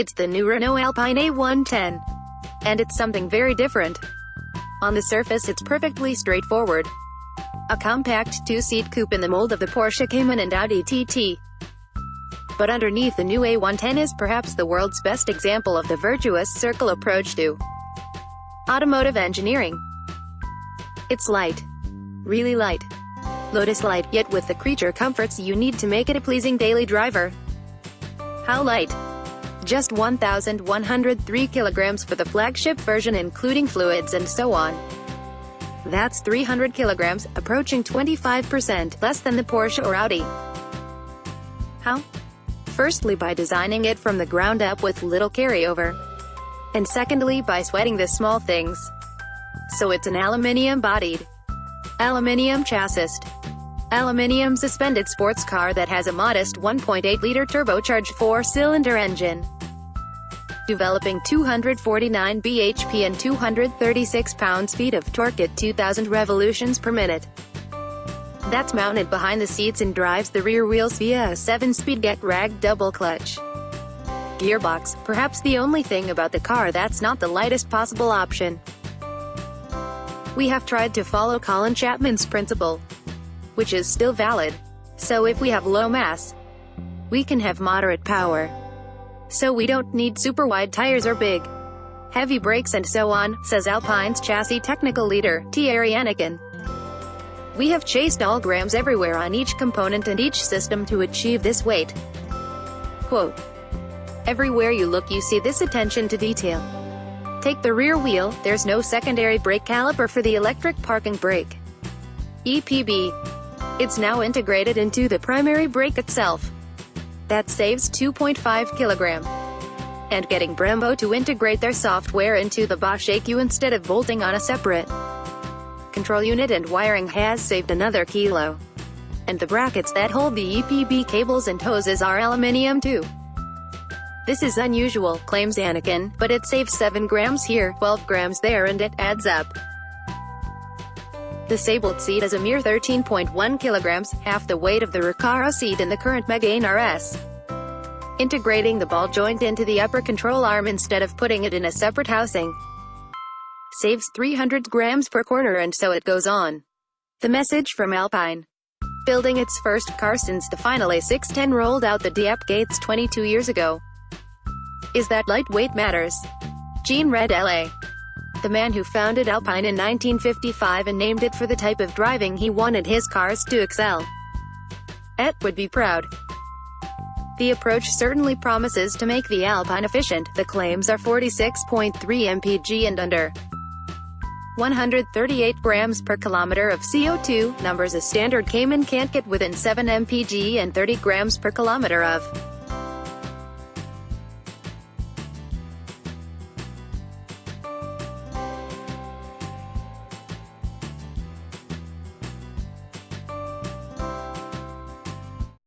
It's the new Renault Alpine A110. And it's something very different. On the surface it's perfectly straightforward. A compact two-seat coupe in the mold of the Porsche Cayman and Audi TT. But underneath, the new A110 is perhaps the world's best example of the virtuous circle approach to automotive engineering. It's light. Really light. Lotus light, yet with the creature comforts you need to make it a pleasing daily driver. How light? Just 1,103 kilograms for the flagship version including fluids and so on. That's 300 kilograms, approaching 25% less than the Porsche or Audi. How? Firstly, by designing it from the ground up with little carryover. And secondly, by sweating the small things. So it's an aluminium-bodied, aluminium chassis, aluminium suspended sports car that has a modest 1.8-liter turbocharged 4-cylinder engine, developing 249 bhp and 236 pounds-feet of torque at 2,000 revolutions per minute. That's mounted behind the seats and drives the rear wheels via a 7-speed get-rag double-clutch gearbox, perhaps the only thing about the car that's not the lightest possible option. We have tried to follow Colin Chapman's principle, which is still valid. So if we have low mass, we can have moderate power. So we don't need super wide tires or big, heavy brakes and so on, says Alpine's chassis technical leader, Thierry Anakin. We have chased all grams everywhere on each component and each system to achieve this weight. Quote, everywhere you look you see this attention to detail. Take the rear wheel, there's no secondary brake caliper for the electric parking brake. EPB. It's now integrated into the primary brake itself. That saves 2.5 kilogram. And getting Brembo to integrate their software into the Bosch ECU instead of bolting on a separate control unit and wiring has saved another kilo. And the brackets that hold the EPB cables and hoses are aluminium too. This is unusual, claims Anakin, but it saves 7 grams here, 12 grams there, and it adds up. The Sabled seat is a mere 13.1 kilograms, half the weight of the Recaro seat in the current Megane RS. Integrating the ball joint into the upper control arm instead of putting it in a separate housing saves 300 grams per corner, and so it goes on. The message from Alpine, building its first car since the final A610 rolled out the Dieppe gates 22 years ago, is that lightweight matters. Jean Red LA. The man who founded Alpine in 1955 and named it for the type of driving he wanted his cars to excel at, would be proud. The approach certainly promises to make the Alpine efficient. The claims are 46.3 mpg and under 138 grams per kilometer of CO2, numbers a standard Cayman can't get within 7 mpg and 30 grams per kilometer of